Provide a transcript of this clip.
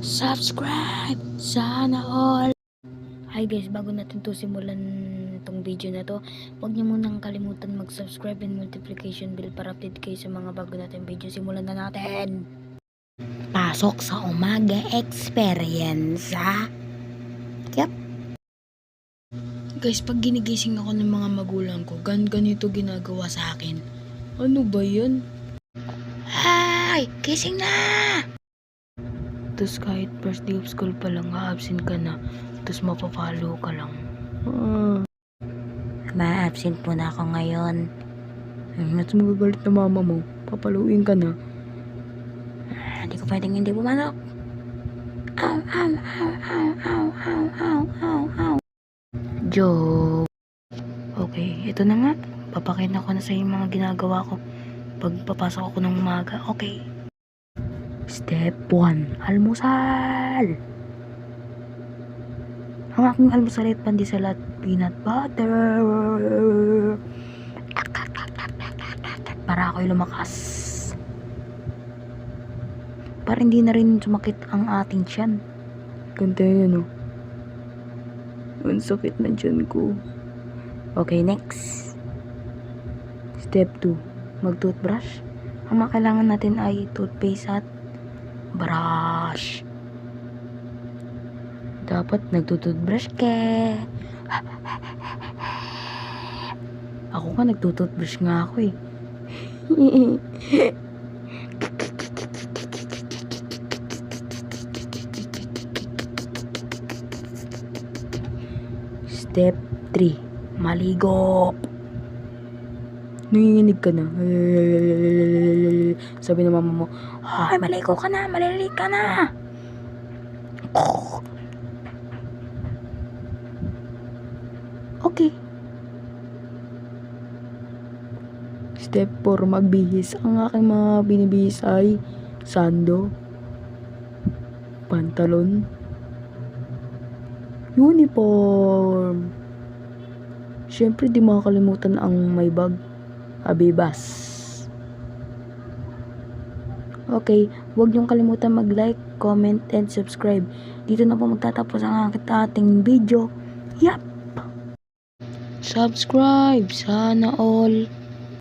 Subscribe! Sana all! Hi guys, bago natin to simulan tong video na to, huwag niyo munang kalimutan mag-subscribe and notification bell para update kayo sa mga bago natin video. Simulan na natin! Pasok sa umaga experience, ha? Yep. Guys, pag ginigising ako ng mga magulang ko, ganito ginagawa sa akin. Ano ba yun? Ay! Gising na! Tapos kahit first day of school pa lang, absent ka na. Tapos mapafollow ka lang. Ma-absent po na ako ngayon. Mas magagalit na mama mo. Papaluin ka na. Hindi ko pwedeng hindi pumasok. Ow, ow, ow, ow, ow, ow, ow, ow, ow. Joke. Okay, ito na nga. Papakita ko na sa yung mga ginagawa ko pag papasok ako ng umaga. Okay. Step 1. Almusal. Ang aking almusal ay pandesal at peanut butter. Para ako'y lumakas. Para hindi na rin sumakit ang ating tiyan. Ganda yan, oh. Ang sakit na tiyan ko. Okay, next. Step 2. Mag-toothbrush. Ang mga kailangan natin ay toothpaste at brush. Dapat nagtutoothbrush ka. Ako nga nagtutoothbrush nga ako eh. Step 3. Maligo. Nanginginig ka na. Sabi ng mama mo, ay, maligo ka na, malilig ka na. Okay. Step 4, magbihis. Ang aking mga binibihis ay sando, pantalon, uniform. Siyempre, di makakalimutan ang may bag, abibas. Okay, huwag niyong kalimutan mag-like, comment, and subscribe. Dito na po magtatapos ang ating video. Yup! Subscribe! Sana all!